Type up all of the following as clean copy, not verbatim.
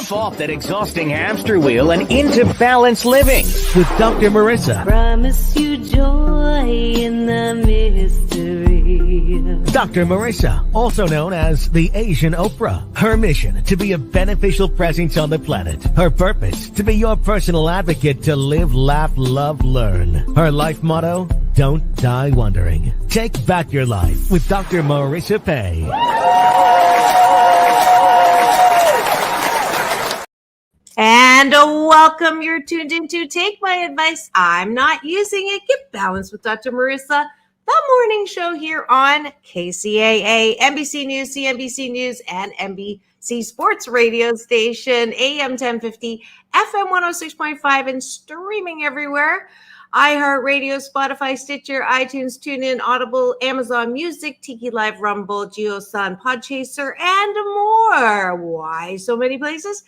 Jump off that exhausting hamster wheel and into balanced living with Dr. Marissa. Promise you joy in the mystery. Dr. Marissa, also known as the Asian Oprah. Her mission, to be a beneficial presence on the planet. Her purpose, to be your personal advocate to live, laugh, love, learn. Her life motto, don't die wondering. Take back your life with Dr. Marissa Pay. And welcome. You're tuned into Take My Advice. I'm not using it. Get balanced with Dr. Marissa, the morning show here on KCAA, NBC News, CNBC News, and NBC Sports Radio Station, AM 1050, FM 106.5, and streaming everywhere. iHeartRadio, Spotify, Stitcher, iTunes, TuneIn, Audible, Amazon Music, Tiki Live, Rumble, JioSaavn, Podchaser, and more. Why so many places?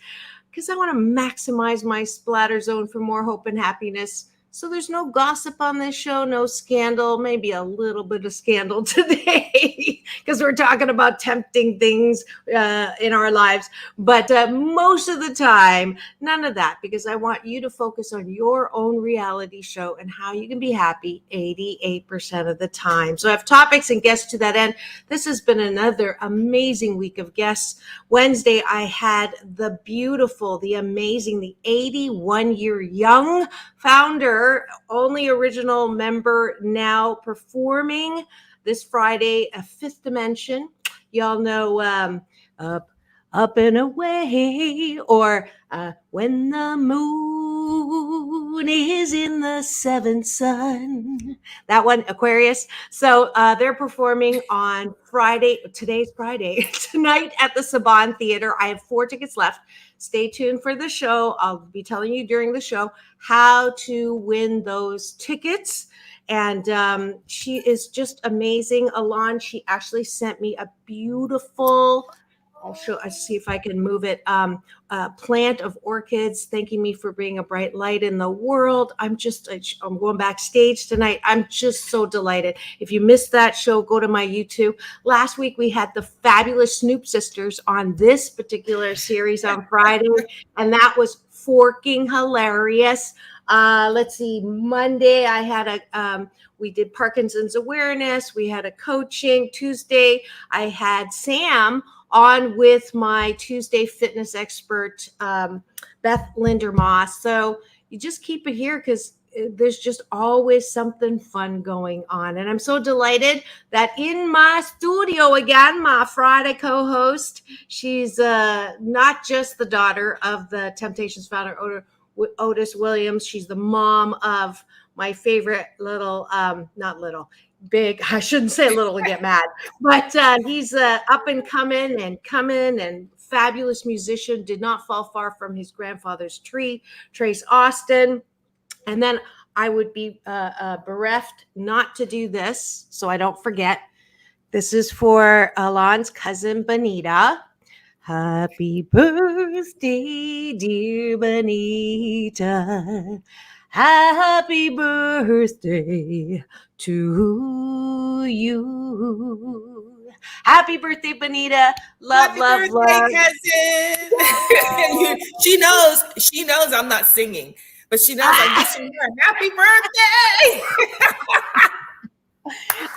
Because I want to maximize my splatter zone for more hope and happiness. So there's no gossip on this show, no scandal, maybe a little bit of scandal today because we're talking about tempting things in our lives. But most of the time, none of that, because I want you to focus on your own reality show and how you can be happy 88% of the time. So I have topics and guests to that end. This has been another amazing week of guests. Wednesday, I had the beautiful, the amazing, the 81-year young founder, only original member now performing this Friday, a Fifth Dimension. Y'all know Up and Away, or When the Moon is in the Seventh Sun. That one, Aquarius. So they're performing on Friday. Today's Friday. Tonight at the Saban Theater. I have 4 tickets left. Stay tuned for the show. I'll be telling you during the show how to win those tickets. And she is just amazing. Elan, she actually sent me a beautiful, I'll see if I can move it, plant of orchids, thanking me for being a bright light in the world. I'm going backstage tonight. I'm just so delighted. If you missed that show, go to my YouTube. Last week, we had the fabulous Snoop sisters on this particular series on Friday, and that was forking hilarious. Let's see, Monday, I had we did Parkinson's awareness. We had a coaching. Tuesday, I had Sam on with my Tuesday fitness expert, Beth Lindermoss. So you just keep it here because there's just always something fun going on. And I'm so delighted that in my studio again, my Friday co-host, she's not just the daughter of the Temptations founder, Otis Williams. She's the mom of my favorite big, I shouldn't say little and get mad, but he's up and coming and fabulous musician, did not fall far from his grandfather's tree, Trace Austin. And then I would be bereft not to do this, so I don't forget. This is for Elan's cousin, Benita. Happy birthday, dear Benita. Happy birthday to you. Happy birthday, Benita. Love, Happy love, birthday, love. cousin. She knows I'm not singing, but she knows I'm wishing her a happy birthday.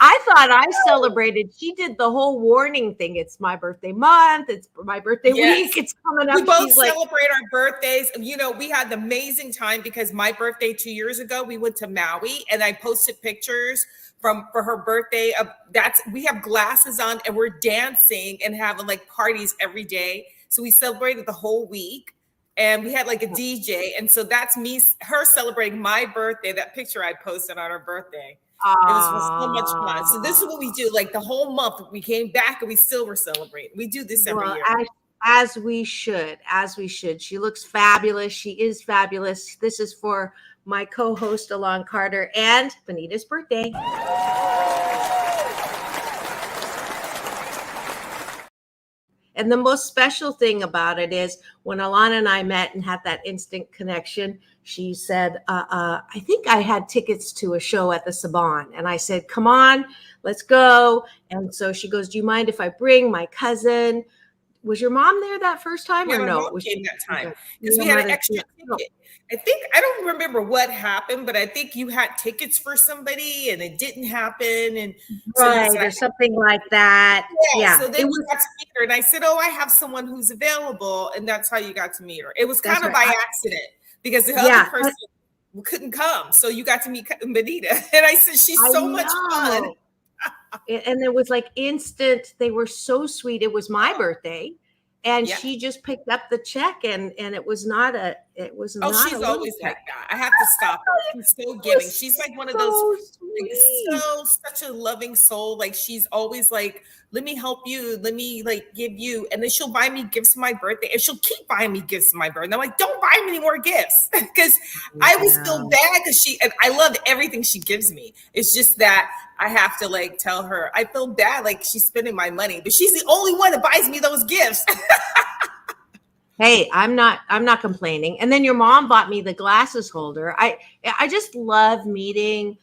I thought I celebrated. She did the whole warning thing. It's my birthday month. It's my birthday week. It's coming up. We both She's celebrate our birthdays. You know, we had an amazing time because my birthday 2 years ago, we went to Maui and I posted pictures for her birthday. We have glasses on and we're dancing and having like parties every day. So we celebrated the whole week. And we had like a DJ. And so that's her celebrating my birthday, that picture I posted on her birthday. It was so much fun. So this is what we do. Like the whole month, we came back and we still were celebrating. We do this every year. As we should. She looks fabulous. She is fabulous. This is for my co-host, Elan Carter, and Benita's birthday. And the most special thing about it is when Elan and I met and had that instant connection, she said, I think I had tickets to a show at the Saban. And I said, come on, let's go. And so she goes, do you mind if I bring my cousin? was your mom there that first time Yeah, or my no? mom Was came she, that time okay. because Your we had an mother, extra yeah. No. ticket. I don't remember what happened, but I think you had tickets for somebody and it didn't happen. And so you Right, said, or something like that. yeah. Yeah, So then it you was. got to meet her. And I said, oh, I have someone who's available. And that's how you got to meet her. It was That's kind of right. by accident because the other Yeah, person couldn't come. So you got to meet Benita. And I said, she's I so much fun. know. And it was like instant. They were so sweet. It was my birthday, and Yeah. she just picked up the check, and it was not a Oh, little she's always check. like that. I have to stop her. She's so It giving. was She's like one of those, so like, sweet. such a loving soul. Like she's always like, let me help you. Let me like give you. And then she'll buy me gifts for my birthday. And she'll keep buying me gifts for my birthday. And I'm like, don't buy me any more gifts. Because I always feel bad because and I love everything she gives me. It's just that I have to like tell her, I feel bad like she's spending my money, but she's the only one that buys me those gifts. Hey, I'm not complaining. And then your mom bought me the glasses holder. I just love meeting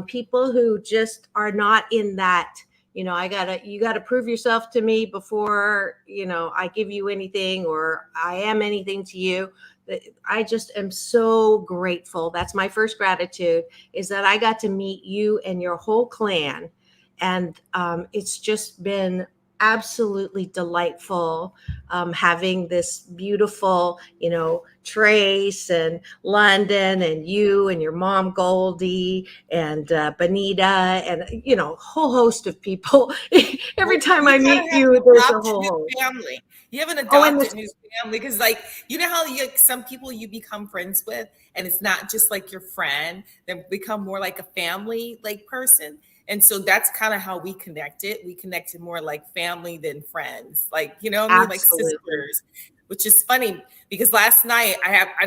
people who just are not in that, you gotta prove yourself to me before, I give you anything or I am anything to you. I just am so grateful. That's my first gratitude, is that I got to meet you and your whole clan. And it's just been absolutely delightful having this beautiful, Trace and London and you and your mom Goldie and Benita and a whole host of people. Every time I You gotta meet have you, an there's a adopted whole new host. family. You have an Oh, and adopted new family because, like, you know how some people you become friends with, and it's not just like your friend; they become more like a family, like person. And so that's kind of how we connected. We connected more like family than friends, like what I mean, like absolutely. sisters. Which is funny because last night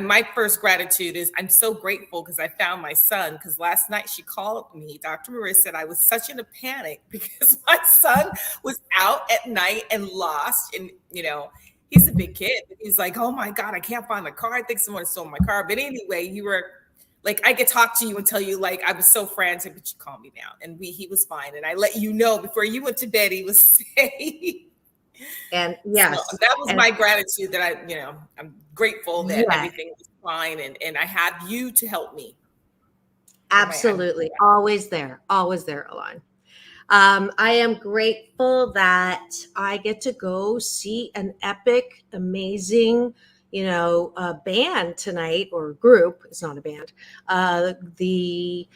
my first gratitude is I'm so grateful because I found my son. Because last night she called me, Dr. Marissa, said I was such in a panic because my son was out at night and lost. And he's a big kid. He's like, oh my God, I can't find my car. I think someone stole my car. But anyway, you were like, I could talk to you and tell you like I was so frantic, but you calmed me down. And he was fine. And I let you know before you went to bed, he was safe. And So yes, that was and my gratitude that I'm grateful that yes, everything was fine and I have you to help me. absolutely. Always there, Elan. I am grateful that I get to go see an epic, amazing, band tonight, or group. It's not a band. The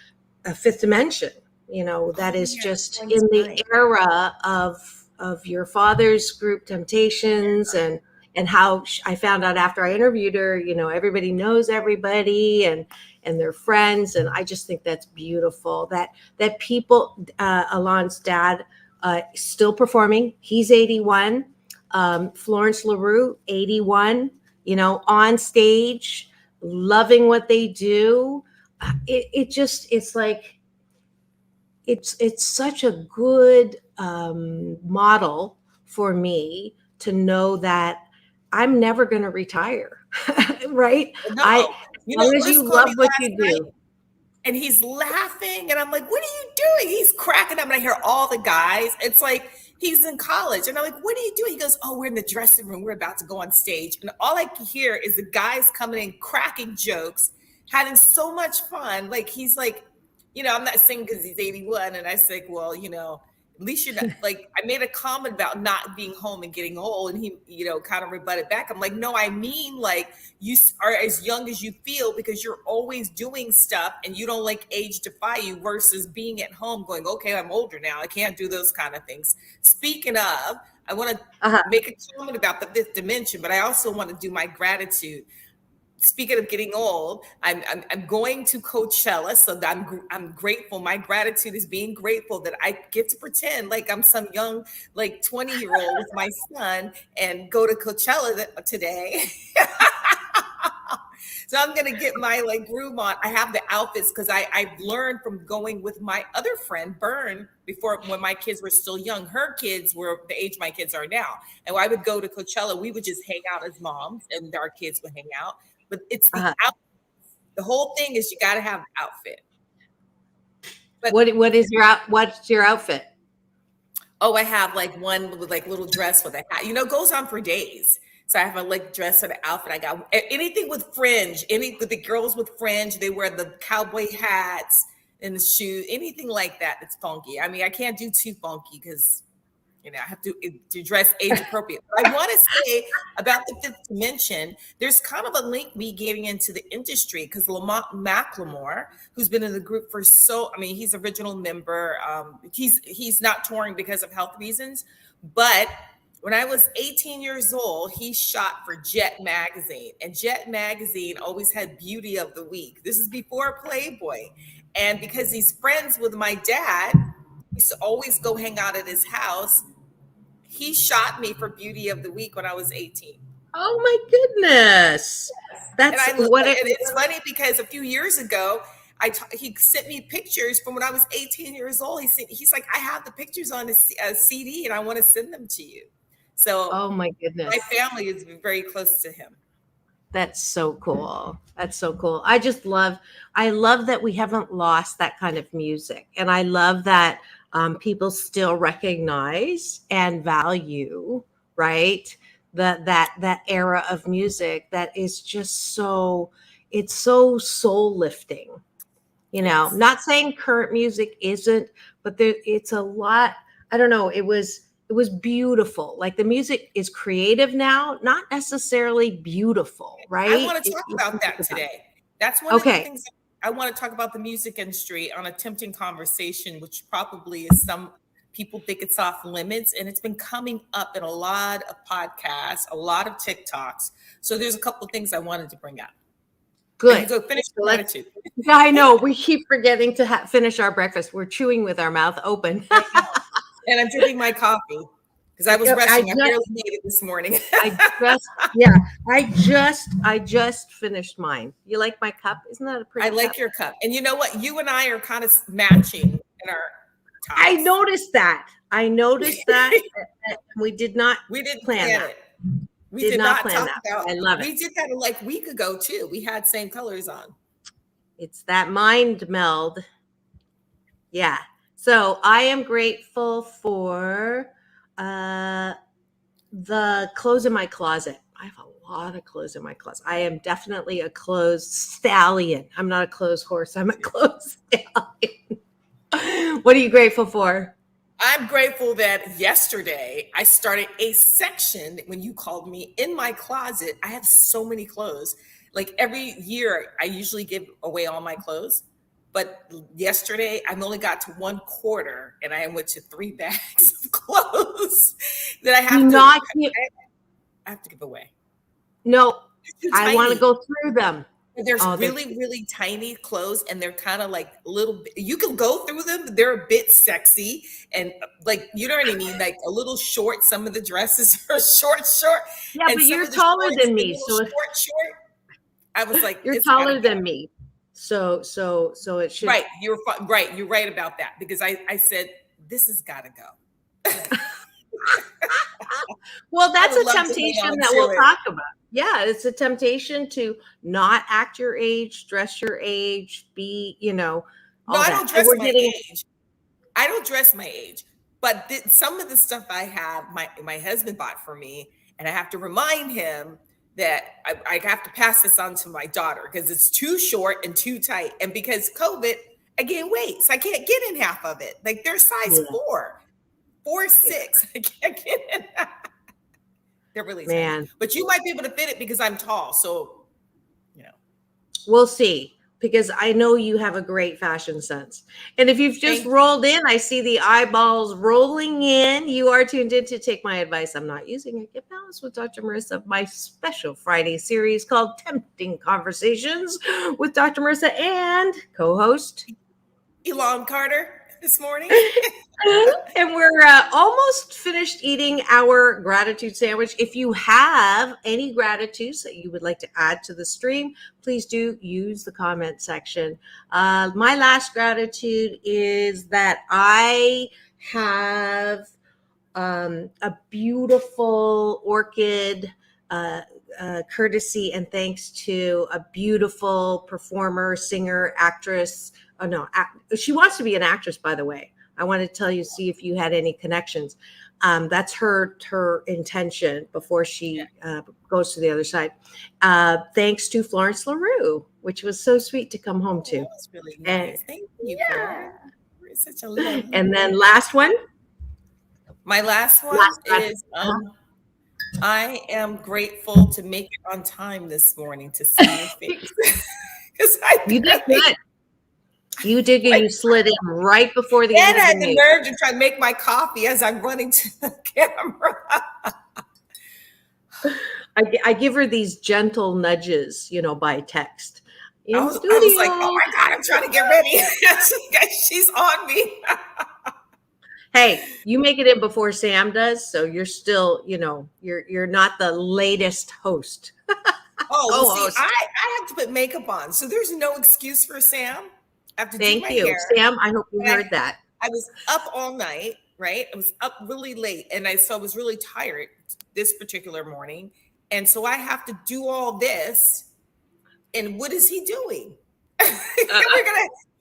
Fifth Dimension. That Oh is yeah, just going in the tonight. era of your father's group Temptations, and how I found out after I interviewed her. Everybody knows everybody, and they're friends, and I just think that's beautiful. That people, Alon's dad, still performing. He's 81. Florence LaRue, 81. On stage, loving what they do. It's like it's such a good model for me to know that I'm never going to retire. Right? No, As long as Otis you called me love what last you night do. and he's laughing and I'm like, what are you doing? He's cracking up and I hear all the guys. It's like he's in college and I'm like, what are you doing? He goes, oh, we're in the dressing room. We're about to go on stage. And all I can hear is the guys coming in, cracking jokes, having so much fun. Like he's like, I'm not singing because he's 81. And I say, well, at least you're not like I made a comment about not being home and getting old. And he, kind of rebutted back. I'm like, no, I mean like you are as young as you feel because you're always doing stuff and you don't like age defy you versus being at home going, okay, I'm older now. I can't do those kind of things. Speaking of, I want to Uh-huh. make a comment about the fifth dimension, but I also want to do my gratitude. Speaking of getting old, I'm going to Coachella, so I'm grateful. My gratitude is being grateful that I get to pretend like I'm some young, like 20-year-old with my son and go to Coachella today. So I'm gonna get my like groove on. I have the outfits because I've learned from going with my other friend Bern before when my kids were still young. Her kids were the age my kids are now, and I would go to Coachella. We would just hang out as moms, and our kids would hang out. But it's the Uh-huh. outfit. The whole thing is you got to have an outfit. But What's your outfit? Oh, I have like one with like little dress with a hat. You know, it goes on for days. So I have a like dress and an outfit. I got anything with fringe. Any with the girls with fringe, they wear the cowboy hats and the shoes. Anything like that that's funky. I mean, I can't do too funky because I have to dress age appropriate. But I want to say about the fifth dimension, there's kind of a link me getting into the industry because Lamont Macklemore, who's been in the group for he's original member. He's not touring because of health reasons, but when I was 18 years old, he shot for Jet Magazine, and Jet Magazine always had Beauty of the Week. This is before Playboy, and because he's friends with my dad, he used to always go hang out at his house. He shot me for Beauty of the Week when I was 18. Oh my goodness. That's what it's funny because a few years ago, he sent me pictures from when I was 18 years old. He's like, I have the pictures on a CD and I want to send them to you. So oh my goodness. My family is very close to him. That's so cool. That's so cool. I love that we haven't lost that kind of music. And I love that people still recognize and value, right? That era of music that is just it's so soul lifting, Yes. Not saying current music isn't, but it's a lot. I don't know. It was beautiful. Like the music is creative now, not necessarily beautiful, right? I want to talk about that today. That's one of the things I want to talk about the music industry on a tempting conversation, which probably is some people think it's off limits. And it's been coming up in a lot of podcasts, a lot of TikToks. So there's a couple of things I wanted to bring up. Good. So finish the gratitude. Yeah, I know. We keep forgetting to finish our breakfast. We're chewing with our mouth open. And I'm drinking my coffee because I was rushing. I barely made it this morning. I just finished mine. You like my cup? Isn't that a pretty cup? Like your cup. And you know what? You and I are kind of matching in our tops. I noticed that. We didn't plan that. We did not plan talk that. about. I love it. We did that like a week ago too. We had same colors on. It's that mind meld. Yeah. So I am grateful for the clothes in my closet. I have a lot of clothes in my closet. I am definitely a clothes stallion. I'm not a clothes horse. I'm a clothes stallion. What are you grateful for? I'm grateful that yesterday I started a section when you called me in my closet. I have so many clothes. Like every year, I usually give away all my clothes. But yesterday, I only got to 1/4 and I went to 3 bags of clothes that I have to give away. No, I want to go through them. There's really, really tiny clothes and they're kind of like little, you can go through them, but they're a bit sexy and like, you know what I mean? Like a little short, some of the dresses are short. Yeah, but you're taller than me. So short. I was like, you're taller than me. So it should. Right. You're right. You're right about that because I said, this has got to go. Well, that's a temptation that we'll talk about. Yeah, it's a temptation to not act your age, dress your age, be, No, I don't dress my age. I don't dress my age. But some of the stuff I have, my husband bought for me, and I have to remind him that I have to pass this on to my daughter because it's too short and too tight. And because COVID, I gained weight, so I can't get in half of it. Like they're size 4, 6. I can't get in. They're really tiny. But you might be able to fit it because I'm tall. So, we'll see. Because I know you have a great fashion sense. And if you've just rolled in, I see the eyeballs rolling in. You are tuned in to Take My Advice. I'm not using it. Get balanced with Dr. Marissa, my special Friday series called Tempting Conversations with Dr. Marissa and co-host Elan Carter this morning. And we're almost finished eating our gratitude sandwich. If you have any gratitudes that you would like to add to the stream, please do use the comment section. My last gratitude is that I have a beautiful orchid courtesy and thanks to a beautiful performer, singer, actress. Oh no, she wants to be an actress, by the way. I want to tell you, see if you had any connections. That's her intention before she goes to the other side. Thanks to Florence LaRue, which was so sweet to come home to. That was really And nice. Thank you, Florence. You're such a lovely and then lady. last one. My last one Last one. is I am grateful to make it on time this morning to see your face. Because You did good. You did good. You slid in right before the and end I of had the the meeting. nerve to try to make my coffee as I'm running to the camera. I give her these gentle nudges, by text. I was like, oh my God, I'm trying to get ready. She's on me. Hey, you make it in before Sam does, so you're still, you're not the latest host. Oh, see, I have to put makeup on, so there's no excuse for Sam. I have to do my hair. Sam. I hope you heard that. I was up all night, right? I was up really late, and I was really tired this particular morning, and so I have to do all this. And what is he doing?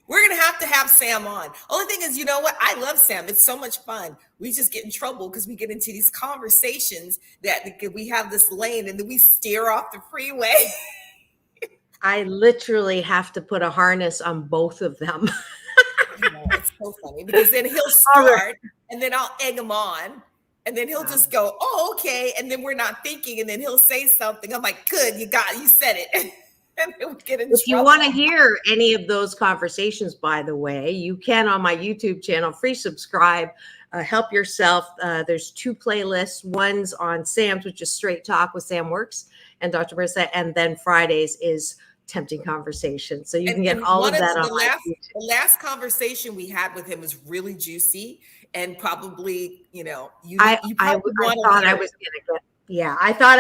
We're gonna have to have Sam on. Only thing is, you know what? I love Sam. It's so much fun. We just get in trouble because we get into these conversations that we have this lane and then we steer off the freeway. I literally have to put a harness on both of them. I know, it's so funny because then he'll start and then I'll egg him on. And then he'll just go, oh, okay. And then we're not thinking. And then he'll say something. I'm like, good, you said it. And then we get in trouble. If you want to hear any of those conversations, by the way, you can on my YouTube channel, free subscribe, help yourself. There's 2 playlists. One's on Sam's, which is Straight Talk with Sam Works and Dr. Marissa. And then Fridays is Tempting Conversation. So you can get all of that on my YouTube. The last conversation we had with him was really juicy. And probably, I thought I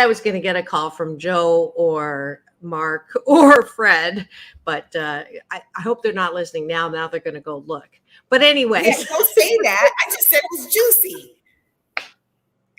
was going to get a call from Joe or Mark or Fred, but I hope they're not listening now. Now they're going to go look. But anyways, don't say that. I just said it was juicy.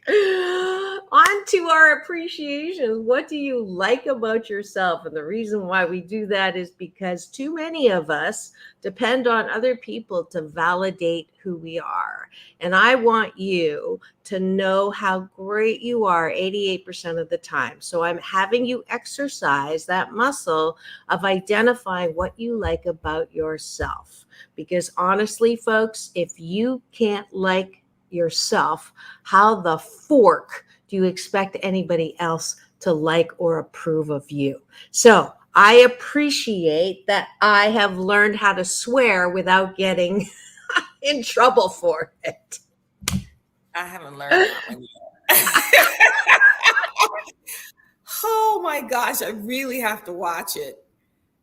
On to our appreciations. What do you like about yourself? And the reason why we do that is because too many of us depend on other people to validate who we are. And I want you to know how great you are 88% of the time. So I'm having you exercise that muscle of identifying what you like about yourself. Because honestly, folks, if you can't like yourself, how the fork do you expect anybody else to like or approve of you? So I appreciate that I have learned how to swear without getting in trouble for it. I haven't learned that one yet. Oh my gosh, I really have to watch it.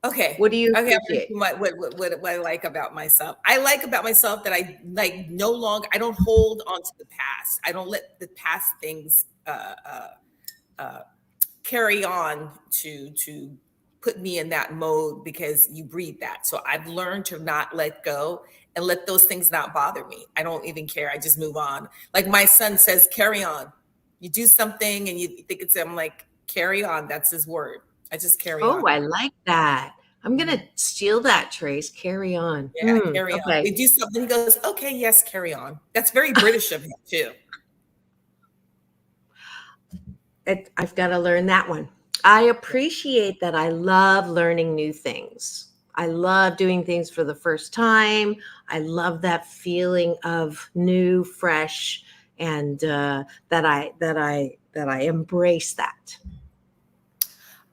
Okay. What do you appreciate? What I like about myself? I like about myself that I I don't hold on to the past. I don't let the past things carry on to put me in that mode because you breed that. So I've learned to not let go and let those things not bother me. I don't even care. I just move on. Like my son says, carry on. You do something and you think I'm like, carry on. That's his word. I just carry on. Oh, I like that. I'm going to steal that, Trace. Carry on. Yeah, carry on. We do something, he goes, okay, yes, carry on. That's very British of him, too. I've got to learn that one. I appreciate that. I love learning new things. I love doing things for the first time. I love that feeling of new, fresh, and that I embrace that.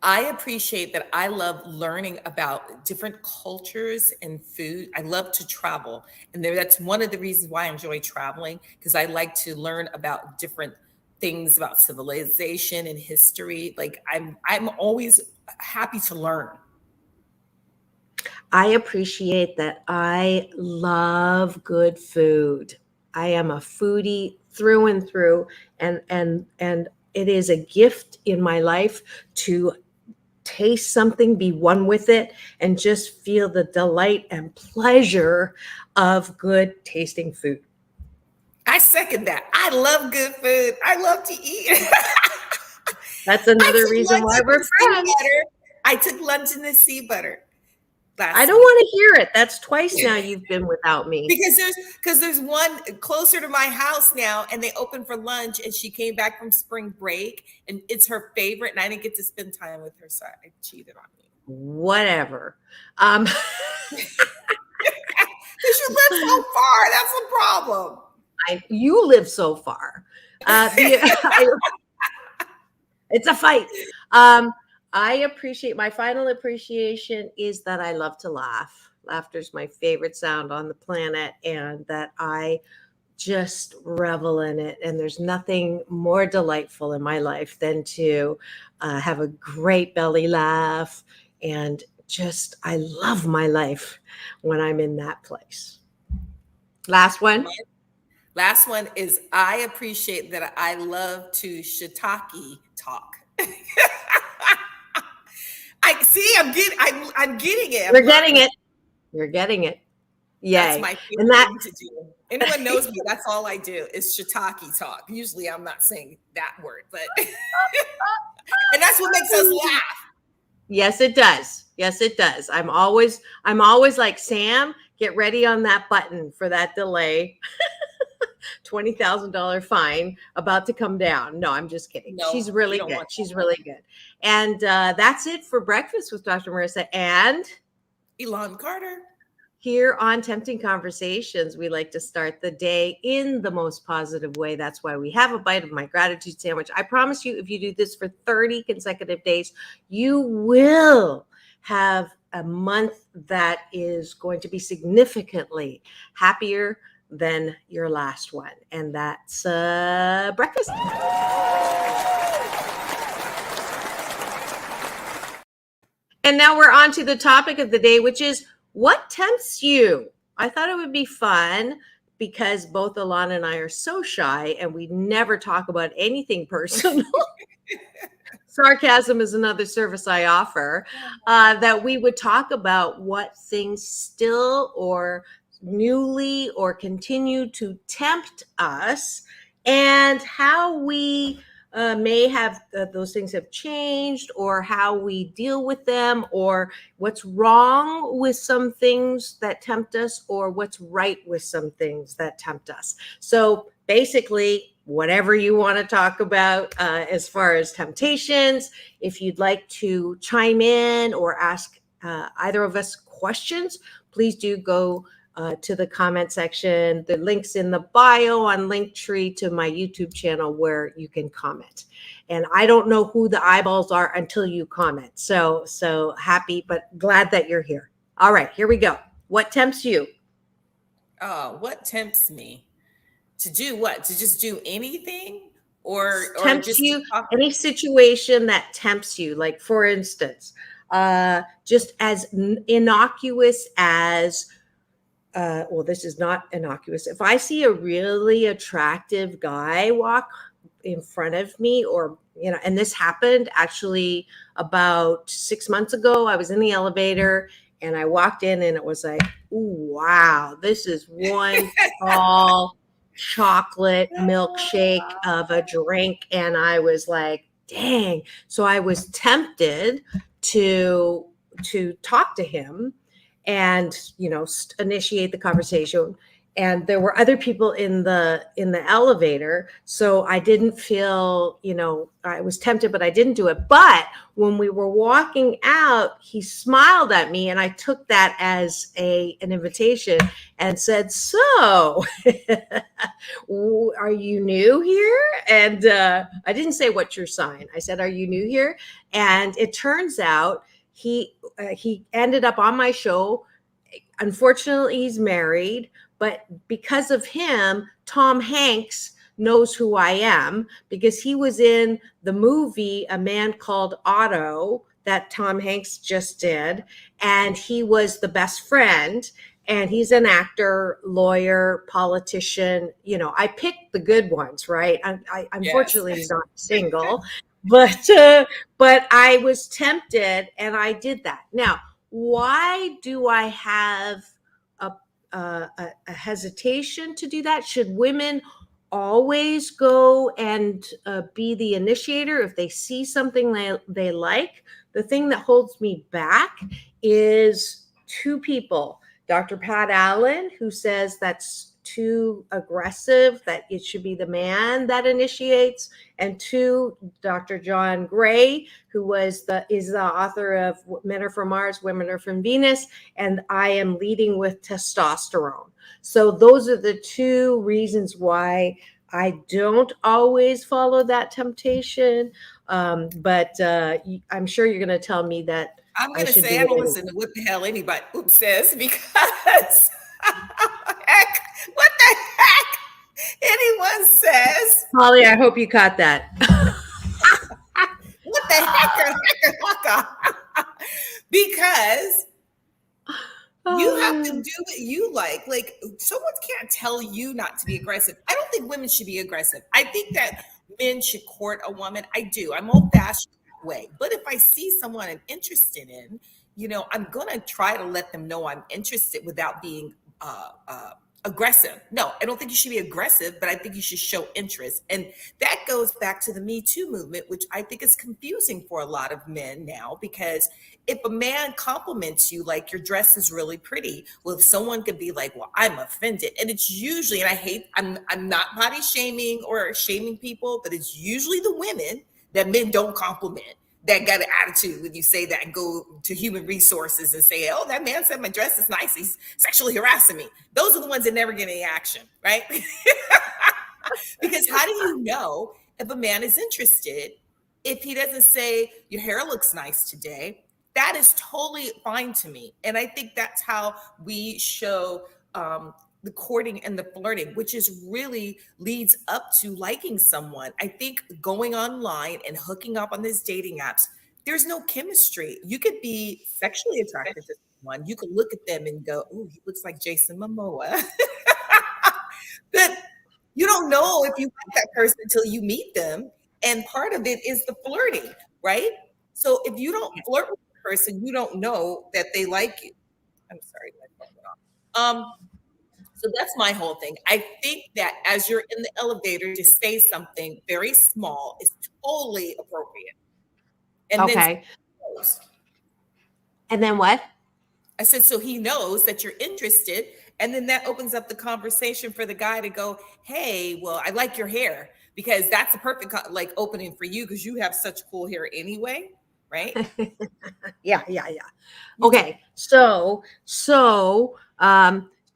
I appreciate that. I love learning about different cultures and food. I love to travel. And that's one of the reasons why I enjoy traveling, because I like to learn about different things about civilization and history. Like I'm always happy to learn. I appreciate that. I love good food. I am a foodie through and through, and it is a gift in my life to taste something, be one with it, and just feel the delight and pleasure of good tasting food. I second that. I love good food. I love to eat. That's another reason why we're friends. I took lunch in the sea butter. I don't want to hear it. That's twice now you've been without me. Because there's one closer to my house now, and they opened for lunch, and she came back from spring break, and it's her favorite, and I didn't get to spend time with her, so I cheated on me. Whatever. Because you live so far. That's the problem. You live so far. It's a fight. I appreciate, my final appreciation is that I love to laugh. Laughter is my favorite sound on the planet, and that I just revel in it. And there's nothing more delightful in my life than to have a great belly laugh. And just, I love my life when I'm in that place. Last one. Last one is, I appreciate that I love to shiitake talk. I see. I'm getting it. You're getting it. You're getting it. Yay. That's my favorite thing to do. Anyone knows me, that's all I do is shiitake talk. Usually I'm not saying that word, but and that's what makes us laugh. Yes, it does. Yes, it does. I'm always like, Sam, get ready on that button for that delay. $20,000 fine about to come down. No, I'm just kidding. No, she's really good. She's really good. And that's it for Breakfast with Dr. Marissa and Elan Carter. Here on Tempting Conversations, we like to start the day in the most positive way. That's why we have a bite of my gratitude sandwich. I promise you, if you do this for 30 consecutive days, you will have a month that is going to be significantly happier than your last one. And that's breakfast. And now we're on to the topic of the day, which is, what tempts you? I thought it would be fun because both Elan and I are so shy and we never talk about anything personal. Sarcasm is another service I offer, that we would talk about what things still or newly or continue to tempt us, and how we may have those things have changed, or how we deal with them, or what's wrong with some things that tempt us, or what's right with some things that tempt us. So basically, whatever you want to talk about as far as temptations. If you'd like to chime in or ask either of us questions, please do go to the comment section. The link's in the bio on Linktree to my YouTube channel where you can comment. And I don't know who the eyeballs are until you comment. So happy, but glad that you're here. All right, here we go. What tempts you? What tempts me? To do what? To just do anything? Or tempts just you, any situation that tempts you. Like, for instance, just as innocuous as well, this is not innocuous. If I see a really attractive guy walk in front of me, or, you know, and this happened actually about 6 months ago, I was in the elevator and I walked in and it was like, ooh, wow, this is one tall chocolate milkshake of a drink. And I was like, dang. So I was tempted to talk to him and, you know, initiate the conversation. And there were other people in the elevator. So I didn't feel, you know, I was tempted, but I didn't do it. But when we were walking out, he smiled at me and I took that as an invitation and said, so are you new here? And I didn't say, what's your sign? I said, are you new here? And it turns out he ended up on my show. Unfortunately, he's married. But because of him, Tom Hanks knows who I am, because he was in the movie A Man Called Otto that Tom Hanks just did. And he was the best friend. And he's an actor, lawyer, politician. You know, I picked the good ones, right? Unfortunately, yes. He's not single. But I was tempted and I did that. Now, why do I have a hesitation to do that? Should women always go and be the initiator if they see something they like? The thing that holds me back is two people, Dr. Pat Allen, who says that's too aggressive, that it should be the man that initiates, and two, Dr. John Gray, who is the author of Men Are From Mars, Women Are From Venus, and I Am Leading with Testosterone. So those are the two reasons why I don't always follow that temptation. But I'm sure you're going to tell me that I'm I going to should say do I it don't anyway. listen to what the hell anybody says because heck, what the heck anyone says. Holly, I hope you caught that. What the heck? Because you have to do what you like. Like, someone can't tell you not to be aggressive. I don't think women should be aggressive. I think that men should court a woman. I do. I'm old fashioned that way. But if I see someone I'm interested in, I'm going to try to let them know I'm interested without being aggressive. No, I don't think you should be aggressive, but I think you should show interest. And that goes back to the Me Too movement, which I think is confusing for a lot of men now, because if a man compliments you, like, your dress is really pretty, well, someone could be like, well, I'm offended. And it's usually, and I'm not body shaming or shaming people, but it's usually the women that men don't compliment that got an attitude when you say that and go to human resources and say, oh, that man said my dress is nice, he's sexually harassing me. Those are the ones that never get any action, right? Because how do you know if a man is interested if he doesn't say, your hair looks nice today? That is totally fine to me. And I think that's how we show the courting and the flirting, which is really leads up to liking someone. I think going online and hooking up on these dating apps, there's no chemistry. You could be sexually attracted to someone. You could look at them and go, oh, he looks like Jason Momoa. But you don't know if you like that person until you meet them. And part of it is the flirting, right? So if you don't flirt with the person, you don't know that they like you. I'm sorry, my phone went off. So that's my whole thing. I think that as you're in the elevator, to say something very small is totally appropriate. And Okay. And then what? I said, so he knows that you're interested. And then that opens up the conversation for the guy to go, hey, well, I like your hair, because that's a perfect opening for you, because you have such cool hair anyway, right? Yeah. Okay. So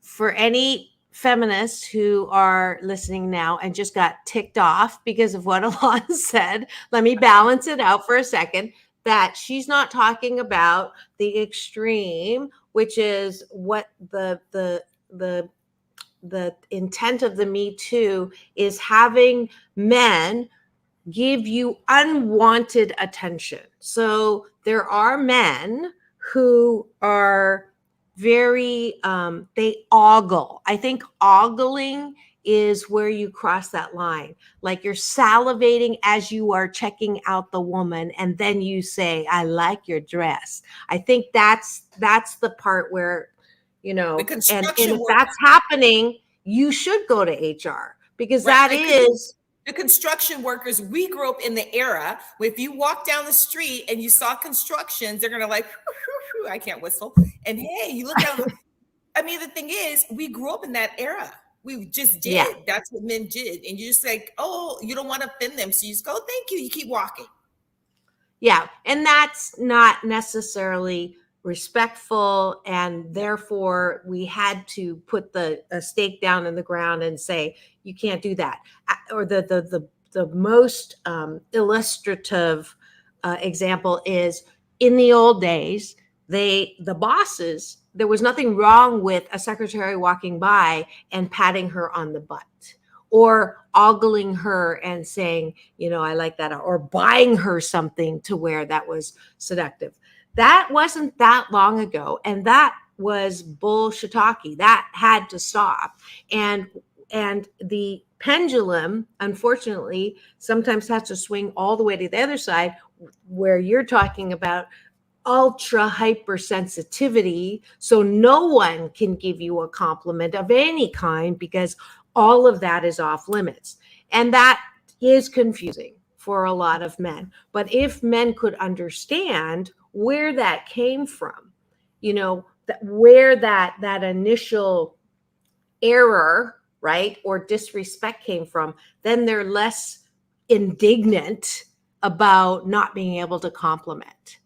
for any feminists who are listening now and just got ticked off because of what Elan said, let me balance it out for a second. That she's not talking about the extreme, which is what the intent of the Me Too is, having men give you unwanted attention. So there are men who are very they ogle. I think ogling is where you cross that line. Like, you're salivating as you are checking out the woman, and then you say, I like your dress. I think that's the part where, and if that's happening, you should go to HR, because that is the construction workers. We grew up in the era where if you walk down the street and you saw constructions, they're going to like, I can't whistle. And hey, you look down. I mean, the thing is, we grew up in that era. We just did. Yeah. That's what men did. And you just like, oh, you don't want to offend them. So you just go, thank you. You keep walking. Yeah. And that's not necessarily respectful. And therefore, we had to put a stake down in the ground and say, you can't do that. Or the most illustrative example is, in the old days, the bosses, there was nothing wrong with a secretary walking by and patting her on the butt, or ogling her and saying, I like that, or buying her something to wear that was seductive. That wasn't that long ago. And that was bullshitaki. That had to stop. And the pendulum, unfortunately, sometimes has to swing all the way to the other side, where you're talking about ultra hypersensitivity. So no one can give you a compliment of any kind, because all of that is off limits. And that is confusing for a lot of men. But if men could understand where that came from, where that initial error, right, or disrespect came from, then they're less indignant about not being able to compliment,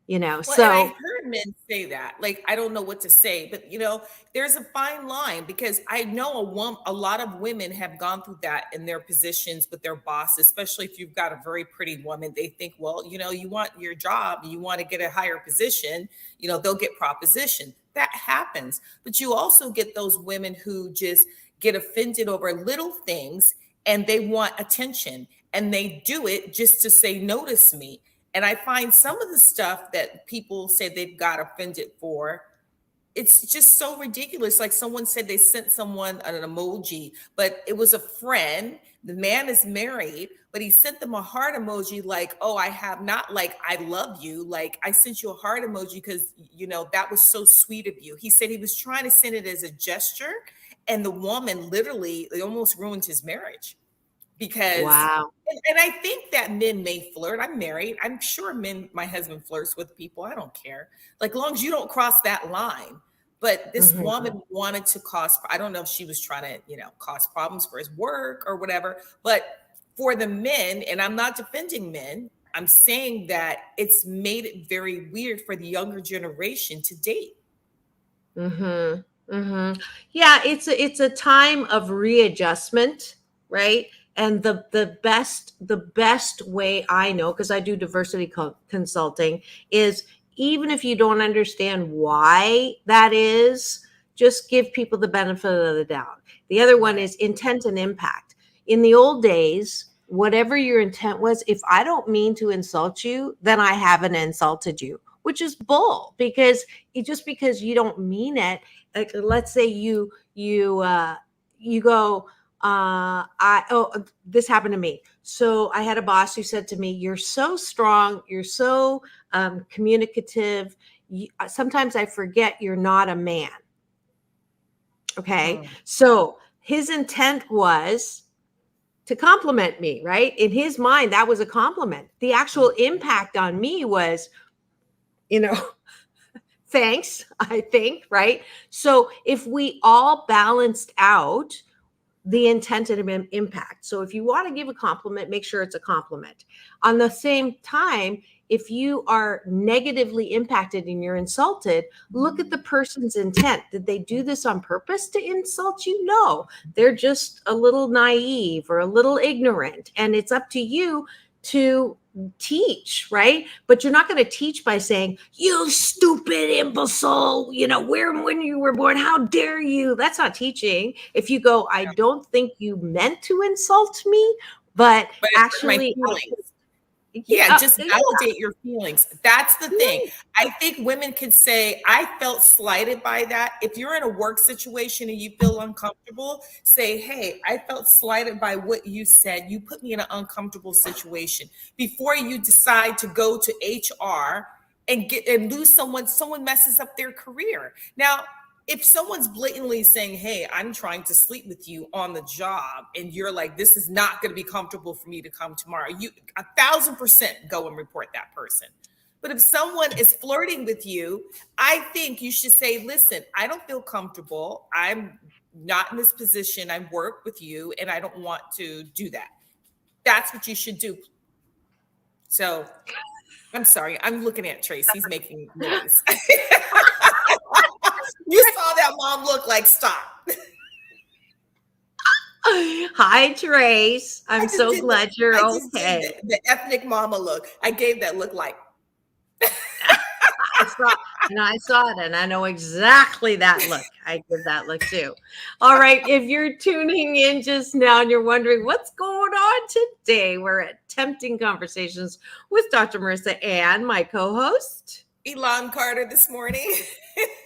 Well, and I so heard men say that. Like, I don't know what to say, but there's a fine line because I know a lot of women have gone through that in their positions with their boss, especially if you've got a very pretty woman. They think, well, you want your job, you want to get a higher position, they'll get proposition. That happens. But you also get those women who just get offended over little things and they want attention and they do it just to say, notice me. And I find some of the stuff that people say they've got offended for, it's just so ridiculous. Like someone said they sent someone an emoji, but it was a friend. The man is married, but he sent them a heart emoji like, oh, I have not like, I love you. Like I sent you a heart emoji because, that was so sweet of you. He said he was trying to send it as a gesture. And the woman literally, it almost ruined his marriage because wow. and I think that men may flirt. I'm married. I'm sure my husband flirts with people. I don't care. Like, long as you don't cross that line. But this Mhm. woman wanted to I don't know if she was trying to, cause problems for his work or whatever. But for the men, and I'm not defending men, I'm saying that it's made it very weird for the younger generation to date. Mhm. Mhm. Yeah, it's a time of readjustment, right? And the best way I know, because I do diversity consulting, is even if you don't understand why that is, just give people the benefit of the doubt. The other one Right. is intent and impact. In the old days, whatever your intent was, if I don't mean to insult you, then I haven't insulted you, which is bull, because just because you don't mean it, like let's say you go, this happened to me. So I had a boss who said to me, you're so strong, you're so communicative, sometimes I forget you're not a man. Okay, Mm. so his intent was to compliment me, right? In his mind, that was a compliment. The actual impact on me was, you know thanks, I think, right? So if we all balanced out the intent and impact. So if you want to give a compliment, make sure it's a compliment. On the same time, if you are negatively impacted and you're insulted, look at the person's intent. Did they do this on purpose to insult you? No, they're just a little naive or a little ignorant. And it's up to you to teach, right? But you're not going to teach by saying, you stupid imbecile, when you were born, how dare you? That's not teaching. If you go, I don't think you meant to insult me, but But it hurt my actually, feelings. Yeah, yeah, just yeah, validate your feelings. That's the thing. yeah. I think women can say, I felt slighted by that. If you're in a work situation and you feel uncomfortable, say, hey, I felt slighted by what you said. You put me in an uncomfortable situation. Before you decide to go to HR and lose someone messes up their career. Now, if someone's blatantly saying, hey, I'm trying to sleep with you on the job, and you're like, this is not going to be comfortable for me to come tomorrow, you 1,000% go and report that person. But if someone is flirting with you, I think you should say, listen, I don't feel comfortable. I'm not in this position. I work with you and I don't want to do that. That's what you should do. So I'm sorry. I'm looking at Trace. He's making noise. You saw that mom look like, stop. Hi, Trace. I'm so glad you're I just did okay. the ethnic mama look. I gave that look like. I saw it, and I know exactly that look. I give that look too. All right. If you're tuning in just now and you're wondering what's going on today, we're at Tempting Conversations with Dr. Marissa and my co-host. Elan Carter this morning.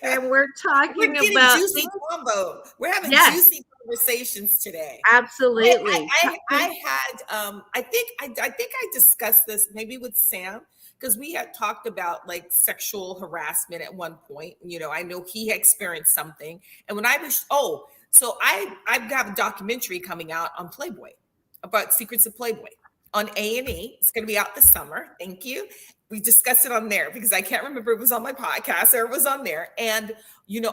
And we're We're talking getting about juicy combo. We're having yes, juicy conversations today. absolutely. I had I think I discussed this maybe with Sam because we had talked about like sexual harassment at one point. I know he experienced something, and when I was so I've got a documentary coming out on Playboy about secrets of Playboy on A&E. It's going to be out this summer. Thank you. We discussed it on there because I can't remember if it was on my podcast or it was on there. And,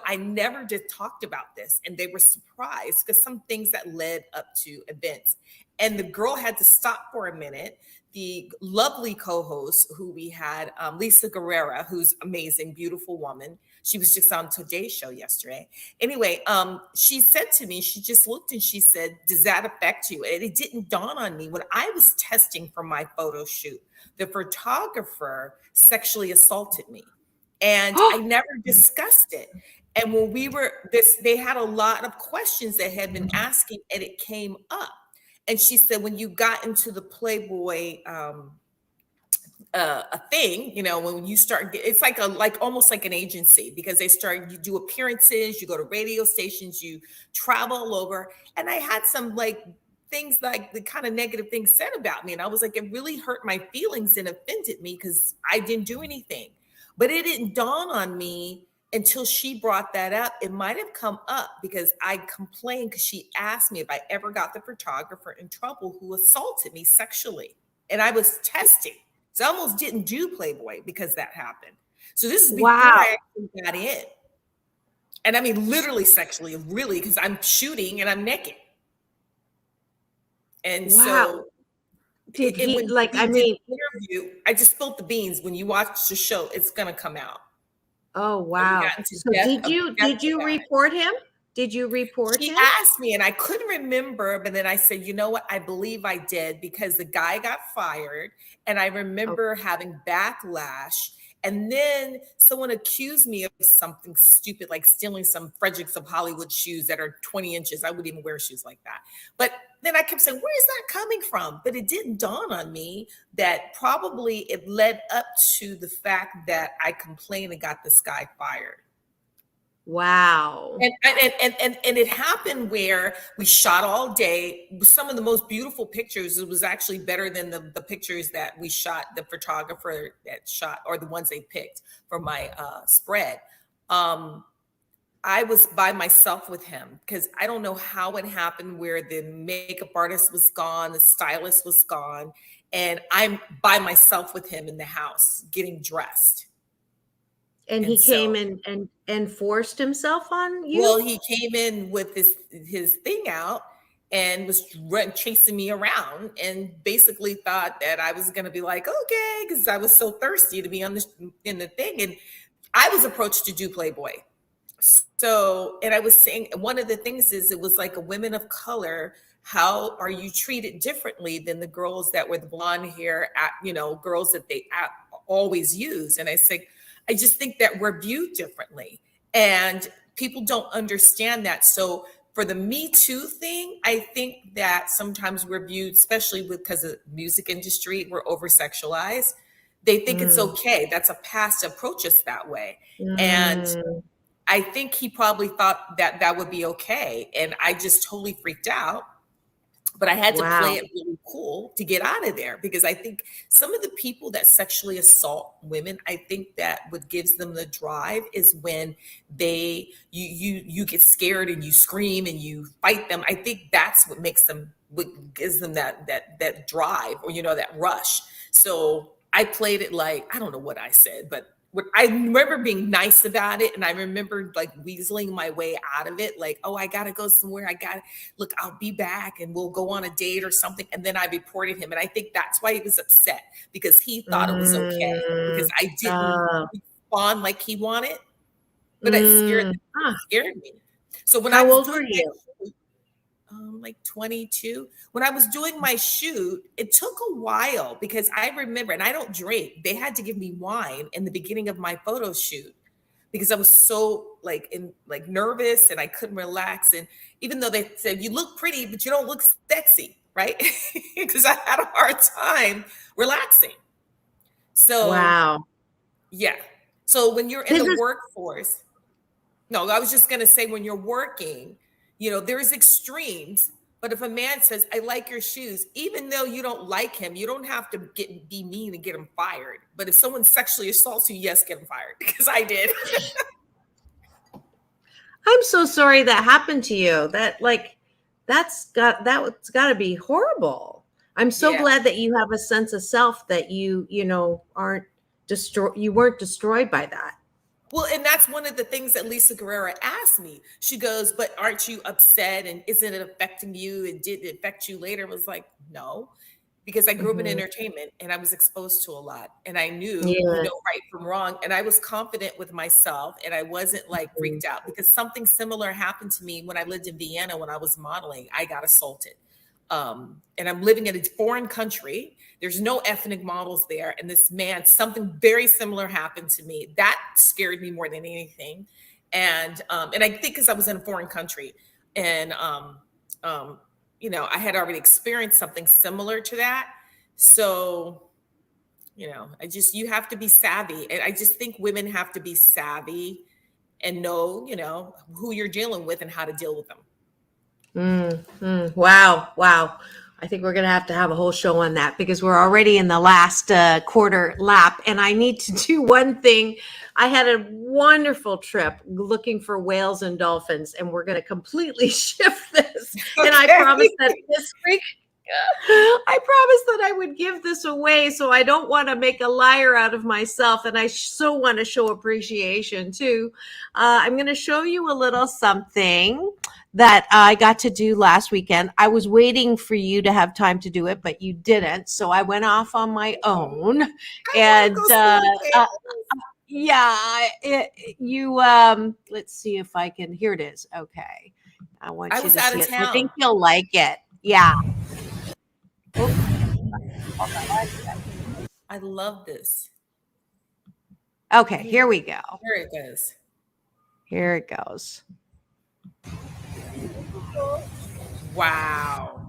I never just talked about this, and they were surprised because some things that led up to events. And the girl had to stop for a minute. The lovely co-host who we had, Lisa Guerrera, who's amazing, beautiful woman. She was just on Today's show yesterday. Anyway, she said to me, she just looked and she said, "Does that affect you?" And it didn't dawn on me when I was testing for my photo shoot. The photographer sexually assaulted me, and I never discussed it. And when they had a lot of questions that had been asking, and it came up. And she said, when you got into the Playboy a thing, when you start, it's like almost like an agency, because you do appearances, you go to radio stations, you travel all over. And I had some things, like the kind of negative things said about me. And I was like, it really hurt my feelings and offended me because I didn't do anything. But it didn't dawn on me until she brought that up. It might have come up because I complained, because she asked me if I ever got the photographer in trouble who assaulted me sexually. And I was testing. So I almost didn't do Playboy because that happened. So this is before I actually got in. And I mean, literally sexually, really, because I'm shooting and I'm naked. And so did he interview, I just spilled the beans. When you watch the show, it's gonna come out. Oh wow. So did you report him? Did you report him? She asked me, and I couldn't remember, but then I said, you know what? I believe I did, because the guy got fired, and I remember having backlash. And then someone accused me of something stupid, like stealing some Fredericks of Hollywood shoes that are 20 inches. I wouldn't even wear shoes like that. But then I kept saying, where is that coming from? But it didn't dawn on me that probably it led up to the fact that I complained and got this guy fired. Wow. And it happened where we shot all day. Some of the most beautiful pictures. It was actually better than the pictures that we shot, the photographer that shot, or the ones they picked for my spread. I was by myself with him, because I don't know how it happened where the makeup artist was gone, the stylist was gone, and I'm by myself with him in the house getting dressed. And he came in and forced himself on you? Well, he came in with his thing out and was chasing me around, and basically thought that I was going to be like, okay, because I was so thirsty to be in the thing. And I was approached to do Playboy. So, and I was saying, one of the things is, it was like a women of color. How are you treated differently than the girls that were the blonde hair, girls that they always use? And I said, I just think that we're viewed differently, and people don't understand that. So for the Me Too thing, I think that sometimes we're viewed, especially because of the music industry, we're over-sexualized. They think it's okay. That's a pass to approach us that way. And I think he probably thought that that would be okay. And I just totally freaked out. But I had to play it really cool to get out of there, because I think some of the people that sexually assault women, I think that what gives them the drive is when you get scared and you scream and you fight them. I think that's what gives them that drive, or that rush. So I played it like, I don't know what I said, but I remember being nice about it. And I remember weaseling my way out of it. Like, oh, I got to go somewhere. Look, I'll be back and we'll go on a date or something. And then I reported him. And I think that's why he was upset, because he thought it was okay, because I didn't respond like he wanted. But it scared me. So when How old were you? Like 22. When I was doing my shoot, it took a while, because I remember, and I don't drink, they had to give me wine in the beginning of my photo shoot, because I was so nervous and I couldn't relax. And even though they said, you look pretty, but you don't look sexy, right? Because I had a hard time relaxing. So wow. Yeah. So when you're in the workforce, no, I was just going to say, when you're working, there's extremes. But if a man says, I like your shoes, even though you don't like him, you don't have to be mean and get him fired. But if someone sexually assaults you, yes, get him fired, because I did. I'm so sorry that happened to you. That's got to be horrible. I'm so glad that you have a sense of self, that you aren't destroyed by that. Well, and that's one of the things that Lisa Guerrera asked me. She goes, "But aren't you upset? And isn't it affecting you? And did it affect you later?" I was like, "No," because I grew up in entertainment and I was exposed to a lot, and I knew, Yeah. right from wrong, and I was confident with myself, and I wasn't like freaked out because something similar happened to me when I lived in Vienna when I was modeling. I got assaulted. And I'm living in a foreign country. There's no ethnic models there. And this man, something very similar happened to me. That scared me more than anything. And I think because I was in a foreign country and I had already experienced something similar to that. So, you have to be savvy. And I just think women have to be savvy and know, who you're dealing with and how to deal with them. Wow. I think we're going to have a whole show on that because we're already in the last quarter lap. And I need to do one thing. I had a wonderful trip looking for whales and dolphins, and we're going to completely shift this. Okay. And I promised that this week, I promised that I would give this away. So I don't want to make a liar out of myself. And I so want to show appreciation too. I'm going to show you a little something that I got to do last weekend. I was waiting for you to have time to do it, but you didn't. So I went off on my own. And let's see if I can, here it is. Okay. I want you to see it. I think you'll like it. Yeah. I love this. Okay, here we go. Here it goes. Here it goes. Wow.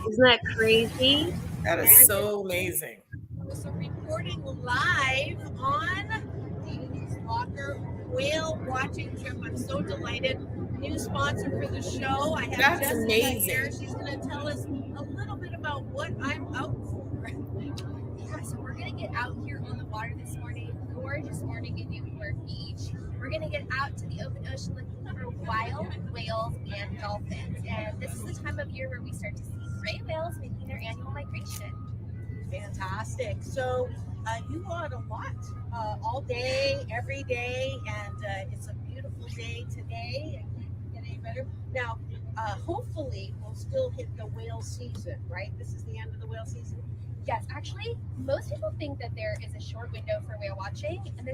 Isn't that crazy? That is so amazing. So reporting live on David's Locker whale watching trip. I'm so delighted. New sponsor for the show. I have That's Jessica amazing. Here. She's going to tell us a little bit about what I'm out for. Yeah, so we're going to get out here on the water this morning. Gorgeous morning in Newport Beach. We're going to get out to the open ocean looking for wild whales and dolphins. And this is the time of year where we start to see gray whales making their annual migration. Fantastic. So you go out a lot, all day, every day, and it's a beautiful day today. It can't get any better. Now, hopefully, we'll still hit the whale season, right? This is the end of the whale season. Yes, actually, most people think that there is a short window for whale watching, and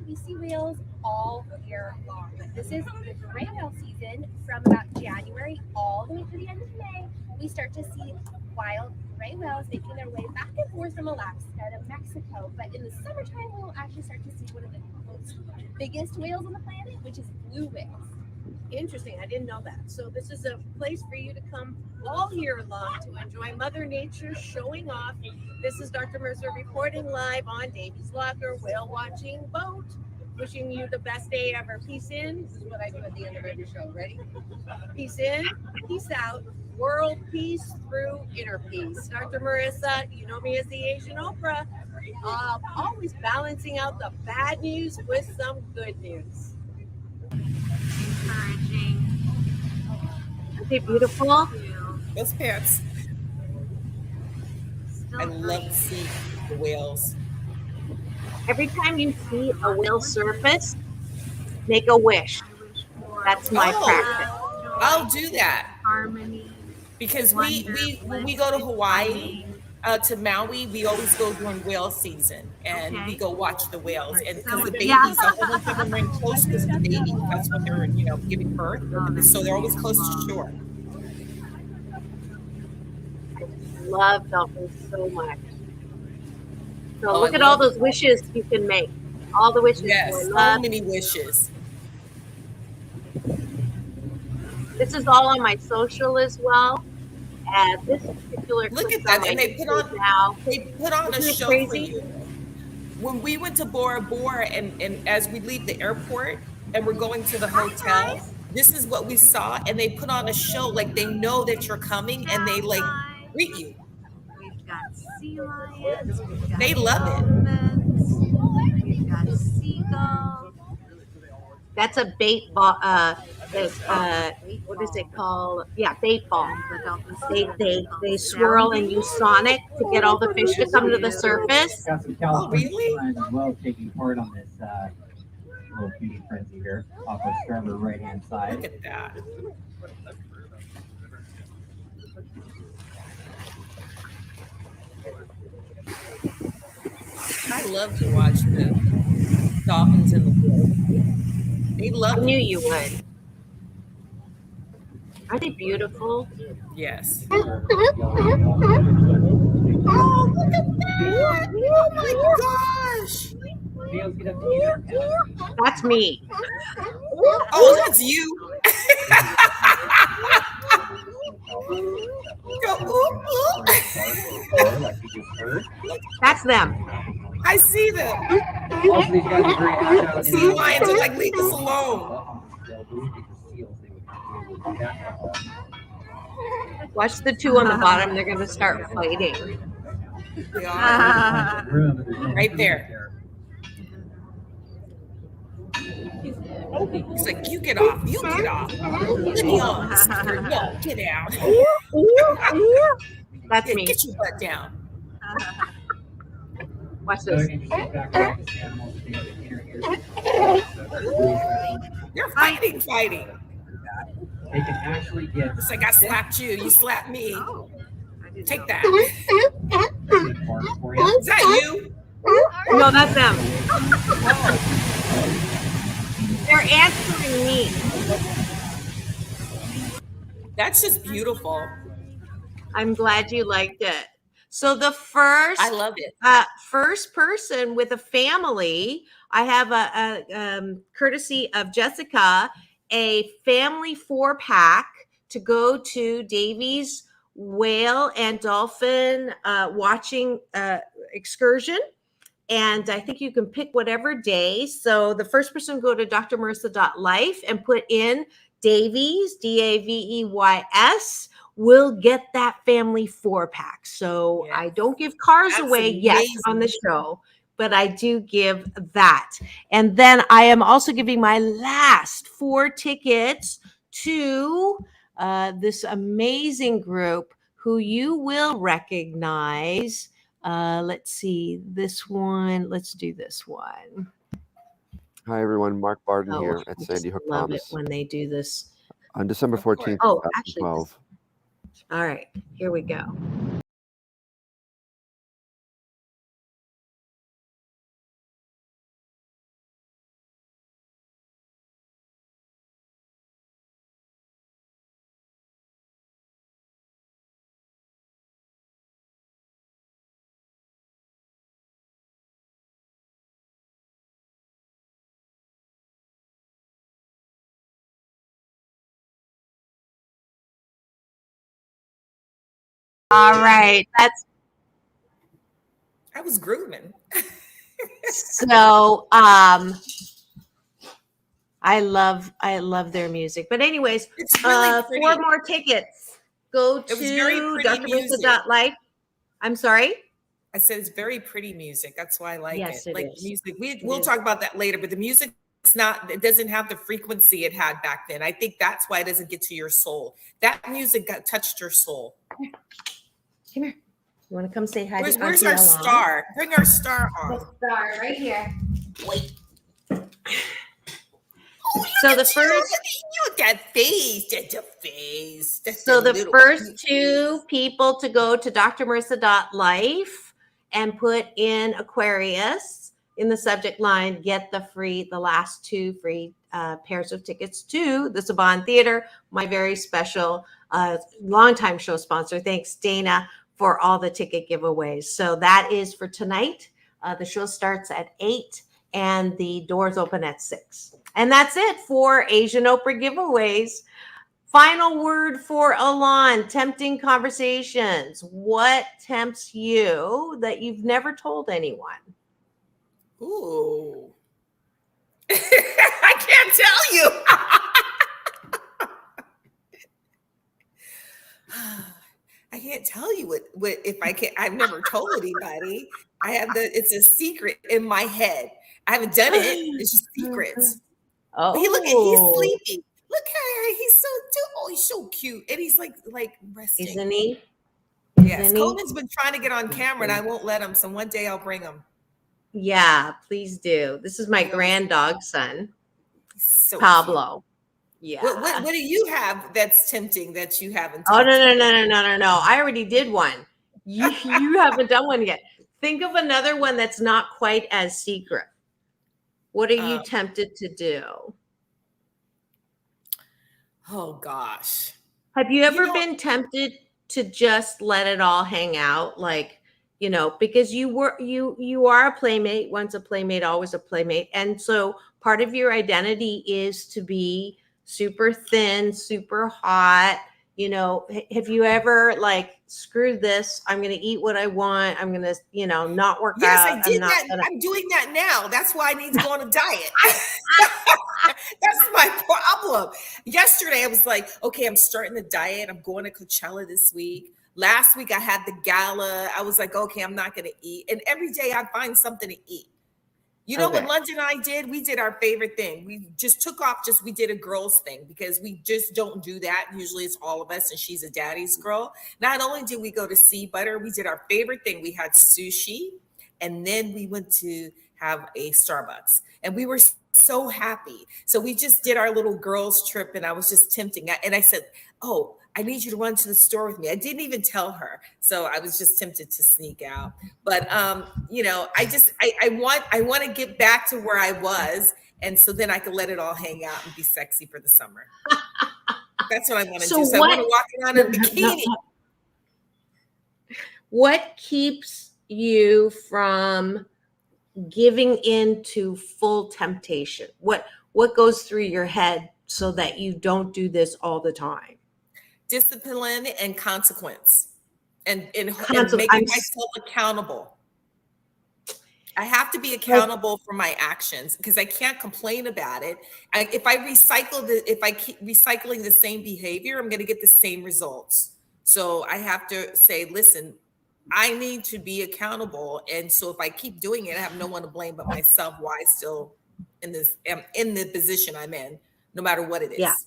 we see whales all year long. This is the gray whale season from about January all the way to the end of May. We start to see wild gray whales making their way back and forth from Alaska to Mexico. But in the summertime, we'll actually start to see one of the most biggest whales on the planet, which is blue whales. Interesting. I didn't know that. So this is a place for you to come all year long to enjoy Mother Nature showing off. This is Dr. Marissa reporting live on Davy's Locker whale watching boat. Wishing you the best day ever. Peace in. This is what I do at the end of every show. Ready? Peace in. Peace out. World peace through inner peace. Dr. Marissa, you know me as the Asian Oprah. Always balancing out the bad news with some good news. Encouraging. Aren't they beautiful? Those pants. I love to see the whales. Every time you see a whale surface, make a wish. That's my practice. I'll do that. Harmony. Because when we go to Hawaii, to Maui, we always go during whale season, and we go watch the whales. And because the babies, a whole bunch of them are in close because of the baby. That's when they're, giving birth. So they're always close to shore. I love dolphins so much. So look at all those wishes you can make. All the wishes. Yes, so many wishes. This is all on my social as well. And this particular look at that, and they put on a show for you. When we went to Bora Bora, and as we leave the airport and we're going to the hotel, this is what we saw, and they put on a show like they know that you're coming, and they greet you. We've got sea lions. They love it. We've got seagulls. That's a bait ball. What is it called? Yeah, bait ball. They swirl and use sonic to get all the fish to come to the surface. Got some California sea lions as well taking part on this little feeding frenzy here off our starboard right-hand side. Look at that. I love to watch the dolphins in the pool. They love I knew it. you would. Are they beautiful? Yes. Oh, look at that! Oh my gosh! That's me. Oh, that's you. Go, ooh, ooh. That's them. I see them. Also, these guys are very agile. Sea lions are like, leave us alone. Watch the two on the bottom. They're going to start fighting. They are. Right there. He's like, you get off. You get off. Let me on. No, get out. That's Yeah, me. get your butt down. Watch this. You're fighting. They can actually get. It's like I slapped you. You slapped me. Take that. Is that you? No, that's them. They're answering me. That's just beautiful. I'm glad you liked it. So the first, I love it. First person with a family, I have a courtesy of Jessica, a family 4-pack to go to Davy's whale and dolphin watching excursion. And I think you can pick whatever day. So the first person go to drmarissa.life and put in Davies, Daveys, will get that family 4-pack. So Yes. I don't give cars That's away yet amazing. on the show, but I do give that. And then I am also giving my last 4 tickets to this amazing group who you will recognize. Let's see this one. Let's do this one. Hi, everyone. Mark Barden here I at just Sandy Hook love Promise it when they do this. on December 14th, Oh, actually, 2012. All right, here we go. All right, that's I was grooming. so I love their music. But anyways, It's really pretty. 4 more tickets. Go It was very to pretty music. drmarissa.life. I'm sorry. I said it's very pretty music. That's why I like Yes, it. it Like is. music. It We'll is. talk about that later, but the music it doesn't have the frequency it had back then. I think that's why it doesn't get to your soul. That music touched your soul. Come here. You want to come say hi Where's to Auntie our Elan? star? Bring our star on. Star right here. Wait. So the first You that face. That's a face. That's So a the little first cute 2 people to go to drmarissa.life and put in Aquarius in the subject line, get the last 2 free pairs of tickets to the Saban Theater, my very special longtime show sponsor. Thanks, Dana, for all the ticket giveaways. So that is for tonight. The show starts at 8 and the doors open at 6. And that's it for Asian Oprah giveaways. Final word for Elan, tempting conversations. What tempts you that you've never told anyone? Ooh. I can't tell you. I can't tell you what if I can. I've never told anybody. It's a secret in my head. I haven't done it. It's just secrets. He's Oh, sleeping. Look at her. He's so cute. And he's like resting. isn't he? Yes. Isn't he? Coleman's been trying to get on camera and I won't let him. So one day I'll bring him. Yeah, please do. This is my He always- grand dog son, He's so Pablo. cute. Yeah. What do you have that's tempting that you haven't Oh, talked about? no. I already did one. You haven't done one yet. Think of another one that's not quite as secret. What are you tempted to do? Oh gosh. Have you ever been tempted to just let it all hang out? Like, because you are a playmate, once a playmate, always a playmate. And so part of your identity is to be super thin, super hot. Have you ever like, screw this, I'm going to eat what I want. I'm going to, not work Yes, out. I did that. I'm doing that now. That's why I need to go on a diet. That's my problem. Yesterday, I was like, okay, I'm starting the diet. I'm going to Coachella this week. Last week, I had the gala. I was like, okay, I'm not going to eat. And every day, I find something to eat. What London and I did? We did our favorite thing. We just took off, we did a girls thing because we just don't do that. Usually it's all of us and she's a daddy's girl. Not only did we go to Sea Butter, we did our favorite thing. We had sushi and then we went to have a Starbucks and we were so happy. So we just did our little girls trip and I was just tempting. And I said, oh, I need you to run to the store with me. I didn't even tell her. So I was just tempted to sneak out. But I want to get back to where I was. And so then I could let it all hang out and be sexy for the summer. That's what I want to do. So I want to walk around in a bikini. What keeps you from giving in to full temptation? What goes through your head so that you don't do this all the time? Discipline and consequence and making myself accountable. I have to be accountable for my actions because I can't complain about it. If I keep recycling the same behavior, I'm going to get the same results. So I have to say, listen, I need to be accountable. And so if I keep doing it, I have no one to blame but myself. Why I still in the position I'm in, no matter what it is.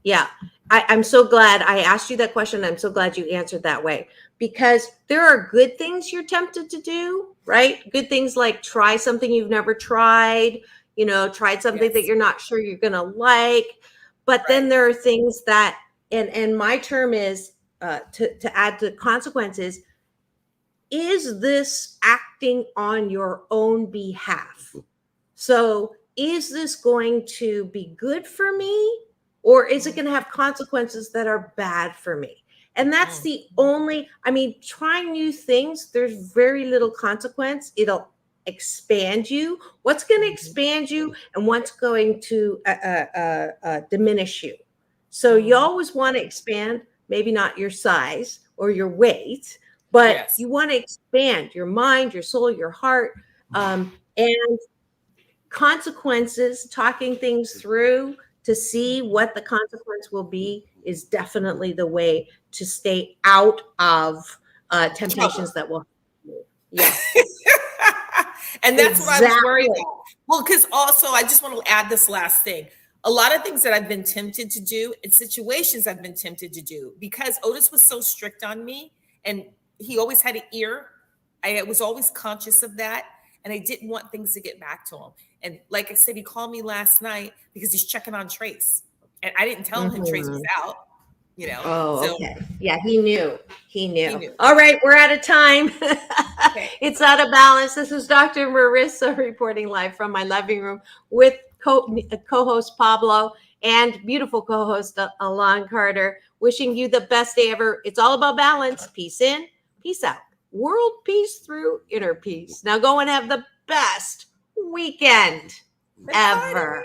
Yeah. I'm so glad I asked you that question. I'm so glad you answered that way because there are good things you're tempted to do, right? Good things like try something you've never tried, tried something that you're not sure you're going to like. But then there are things that, and my term is to add to consequences, is this acting on your own behalf? So is this going to be good for me? Or is it going to have consequences that are bad for me? And that's the only, trying new things, there's very little consequence. It'll expand you. What's going to expand you and what's going to diminish you? So you always want to expand, maybe not your size or your weight, but you want to expand your mind, your soul, your heart, and consequences, talking things through to see what the consequence will be is definitely the way to stay out of temptations that will. Yeah. And that's what I was worried about. Well, because also I just want to add this last thing. A lot of things that I've been tempted to do and situations I've been tempted to do because Otis was so strict on me and he always had an ear. I was always conscious of that. And I didn't want things to get back to him. And like I said, he called me last night because he's checking on Trace. And I didn't tell him Trace was out, Oh, so, okay. Yeah, he knew. All right, we're out of time. It's out of balance. This is Dr. Marissa reporting live from my living room with co-host Pablo and beautiful co-host Elan Carter, wishing you the best day ever. It's all about balance. Peace in, peace out. World peace through inner peace. Now go and have the best weekend ever.